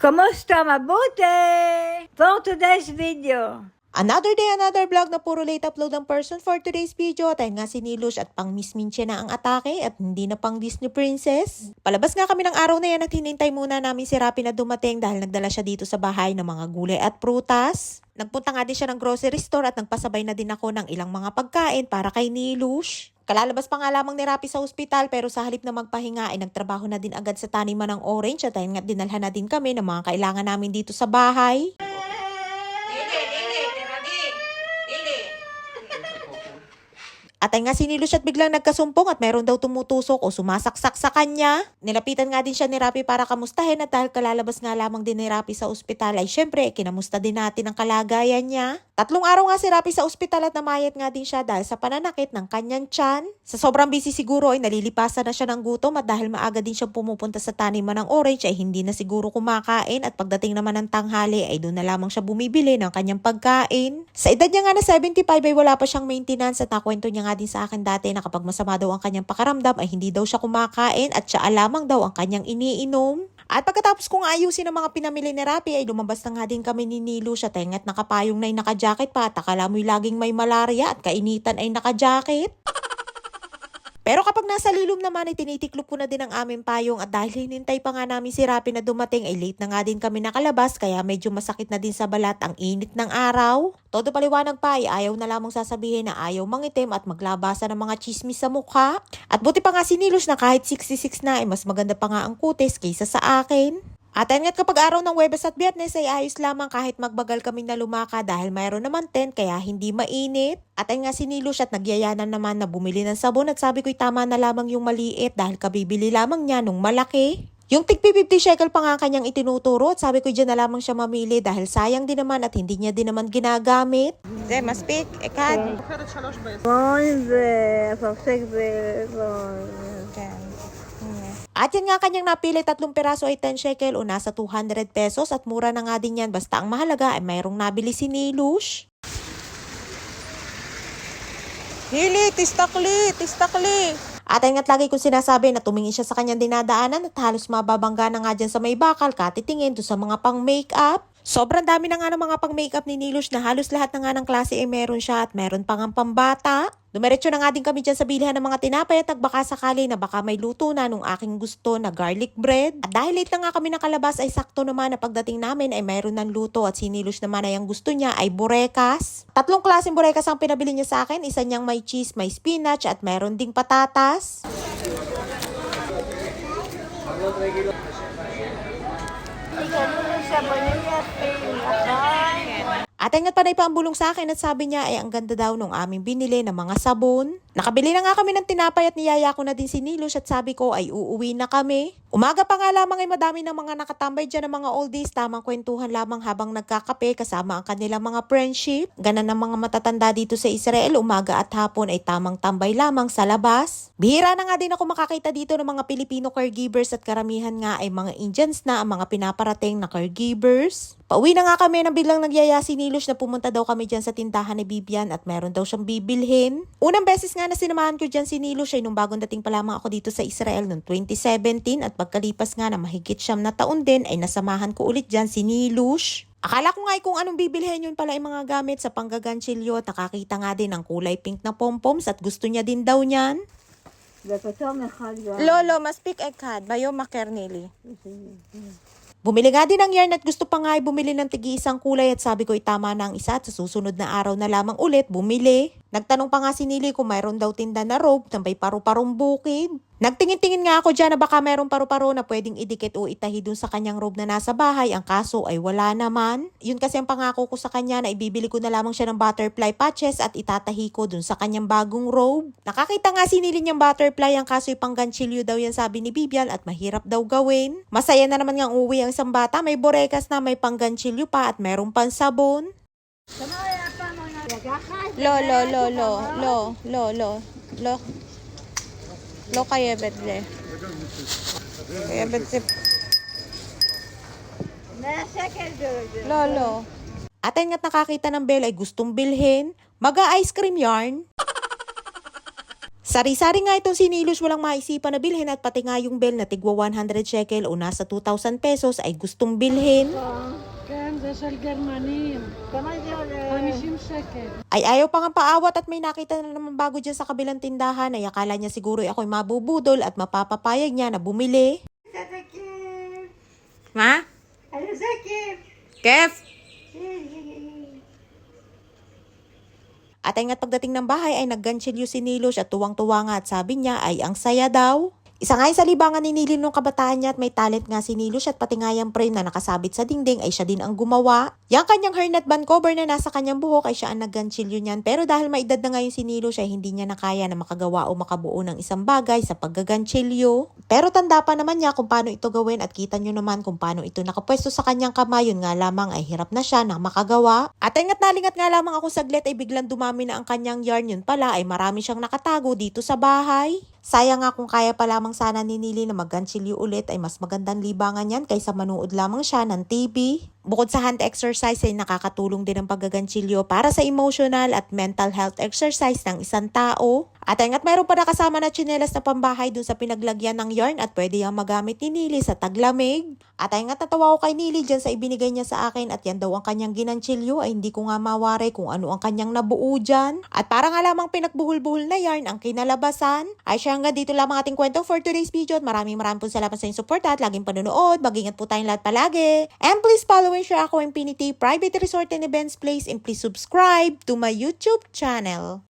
Kumusta? Mabuti! For today's video. Another day, another vlog na puro late upload ng person for today's video. Dahil nga si Nilush at pang Miss Minche na ang atake at hindi na pang Disney Princess. Palabas nga kami ng araw na yan at hinintay muna namin si Rapi na dumating dahil nagdala siya dito sa bahay ng mga gulay at prutas. Nagpunta nga din siya ng grocery store at nagpasabay na din ako ng ilang mga pagkain para kay Nilush. Kalalabas pa nga lamang ni Rapi sa ospital pero sa halip na magpahinga ay nagtrabaho na din agad sa taniman ng orange at dahil nga dinalhan na din kami ng mga kailangan namin dito sa bahay. At ay nga si Nilush at biglang nagkasumpong at meron daw tumutusok o sumasaksak sa kanya. Nilapitan nga din siya ni Rapi para kamustahin at dahil kalalabas nga lamang din ni Rapi sa ospital ay syempre kinamusta din natin ang kalagayan niya. 3 araw nga si Rapi sa ospital at namayat nga din siya dahil sa pananakit ng kanyang tiyan. Sa sobrang busy siguro ay nalilipasan na siya ng gutom at dahil maaga din siyang pumupunta sa taniman ng orange ay hindi na siguro kumakain at pagdating naman ng tanghali ay doon na lamang siya bumibili ng kanyang pagkain. Sa edad niya nga na 75 ay wala pa siyang maintenance at nakwento niya nga din sa akin dati na kapag masama daw ang kanyang pakaramdam ay hindi daw siya kumakain at siya lamang daw ang kanyang iniinom. At pagkatapos kong ayusin ang mga pinamili ni Rapi ay lumabas na nga din kami ni Nilush at tengat nakapayong na yung naka-jacket pa at akala mo'y laging may malaria at kainitan ay naka-jacket. Pero kapag nasa lilom naman ay tinitiklop ko na din ang aming payong at dahil hinintay pa nga namin si Rapi na dumating ay late na nga din kami nakalabas kaya medyo masakit na din sa balat ang init ng araw. Todo paliwanag pa ay ayaw na lamang sasabihin na ayaw mangitim at maglabasa ng mga chismis sa mukha. At buti pa nga si Nilush na kahit 66 na ay mas maganda pa nga ang kutis kaysa sa akin. At nga't kapag araw ng Huwebes at Biyernes ay ayos lamang kahit magbagal kaming nalumaka dahil mayroon naman tent kaya hindi mainit. At nga si Nilush at nagyayanan naman na bumili ng sabon at sabi ko'y tama na lamang yung maliit dahil kabibili lamang niya nung malaki. Yung tigpi 50 shekel pa nga kanyang itinuturo at sabi ko dyan na lamang siya mamili dahil sayang din naman at hindi niya din naman ginagamit. Zay, maspik, ekad. At yan nga kanyang napili 3 piraso ay 10 shekel o nasa 200 pesos at mura na nga din yan basta ang mahalaga ay mayroong nabili si Nilush. Hili, tistakli, tistakli. At ay nga't lagi kong sinasabi na tumingin siya sa kanyang dinadaanan at halos mababangga na nga dyan sa may bakal katitingin doon sa mga pang makeup. Sobrang dami na nga ng mga pang makeup ni Nilush na halos lahat na nga ng klase ay meron siya at meron pang ang pambata. Dumiretso na nga din kami dyan sa bilihan ng mga tinapay at nagbaka sakali na baka may luto na nung aking gusto na garlic bread. At dahil late na nga kami nakalabas ay sakto naman na pagdating namin ay mayroon ng luto at si Nilush naman ay ang gusto niya ay burekas. 3 klaseng burekas ang pinabili niya sa akin. Isa niyang may cheese, may spinach at meron ding patatas. At ay nga't panay pa ang bulong sa akin at sabi niya ay ang ganda daw nung aming binili ng mga sabon. Nakabili na nga kami ng tinapay at niyaya ko na din si Nilush at sabi ko ay uuwi na kami. Umaga pa nga lamang ay madami ng mga nakatambay dyan ng mga oldies, tamang kwentuhan lamang habang nagkakape kasama ang kanilang mga friendship. Ganan ng mga matatanda dito sa Israel, umaga at hapon ay tamang tambay lamang sa labas. Bihira na nga din ako makakita dito ng mga Filipino caregivers at karamihan nga ay mga Indians na ang mga pinaparating na caregivers. Pauwi na nga kami nang biglang nagyaya si Nilush na pumunta daw kami dyan sa tindahan ni Bibian at meron daw siyang bibilhin. Unang beses nga na sinamahan ko dyan si Nilush ay nung bagong dating pa lamang ako dito sa Israel noong 2017 at pagkalipas nga na mahigit 9 na taon din ay nasamahan ko ulit dyan si Nilush. Akala ko nga ay kung anong bibilhin yun pala ay mga gamit sa panggaganchilyo at nakakita nga din ng kulay pink na pompoms at gusto niya din daw niyan. Lolo, maspik ekad, bayo makernili. Bumili nga din ng yarn at gusto pa nga ay bumili ng tig-iisang kulay at sabi ko tama na ang isa at sa susunod na araw na lamang ulit bumili. Nagtanong pa nga si Nili kung mayroon daw tinda na robe na may paru-parong bukid. Nagtingin-tingin nga ako dyan na baka mayroong paru-paro na pwedeng idikit o itahi dun sa kanyang robe na nasa bahay. Ang kaso ay wala naman. Yun kasi ang pangako ko sa kanya na ibibili ko na lamang siya ng butterfly patches at itatahi ko dun sa kanyang bagong robe. Nakakita nga si Nili niyang butterfly, ang kaso ay pangganchilyo daw yan sabi ni Bibian at mahirap daw gawin. Masaya na naman nga uwi ang isang bata, may borekas na, may pangganchilyo pa at mayroong pansabon. Lo kaya bedle. Kaya bedle. Lolo. At nga't nakakita ng bell ay gustong bilhin. Maga ice cream yarn. Sari-sari nga itong sinilos walang maisipan na bilhin at pati nga yung bell na tigwa 100 shekel o nasa 2,000 pesos ay gustong bilhin. כן, זה של גרמנים. כמה זה עולה? 50 שקל. Ay ayaw pa nga paawat at may nakita na naman bago dyan sa kabilang tindahan ay akala niya siguro ako'y mabubudol at mapapapayag niya na bumili. איזה כיף. Ma? איזה כיף. Kef? At ay nga't pagdating ng bahay ay nagganchilyo si Nilos at tuwang-tuwa nga at sabi niya ay ang saya daw. Isa nga yung sa libangan ni Nilin nung kabataan niya at may talent nga si Nilos at pati nga yung frame na nakasabit sa dingding ay siya din ang gumawa. Yang kanyang hairnet band cover na nasa kanyang buhok ay siya ang nagganchilyo niyan. Pero dahil maedad na nga yung si Nilos ay hindi niya nakaya na makagawa o makabuo ng isang bagay sa paggaganchilyo. Pero tanda pa naman niya kung paano ito gawin at kita nyo naman kung paano ito nakapwesto sa kanyang kamay. Yun nga lamang ay hirap na siya na makagawa. At ingat nalingat nga lamang ako saglit ay biglang dumami na ang kanyang yarn. Yun pala ay marami siyang nakatago dito sa bahay. Sayang nga kung kaya pa lamang sana ni Nili na magganchilyo ulit ay mas magandang libangan yan kaysa manood lamang siya ng TV. Bukod sa hand exercise ay nakakatulong din ang paggaganchilyo para sa emotional at mental health exercise ng isang tao. At ingat mayroon pa nakasama na tsinelas na pambahay dun sa pinaglagyan ng yarn at pwede yung magamit ni Nili sa taglamig. At ingat natawa ko kay Nili dyan sa ibinigay niya sa akin at yan daw ang kanyang ginanchilyo ay hindi ko nga mawari kung ano ang kanyang nabuo dyan. At para nga lamang pinagbuhul-buhul na yarn ang kinalabasan. Ay siya nga dito lamang ating kwento for today's video at maraming po salamat sa inyong support at laging panonood. Mag-ingat po tayong lahat palagi. And please follow and share ako Infinity Private Resort and Events Place and please subscribe to my YouTube channel.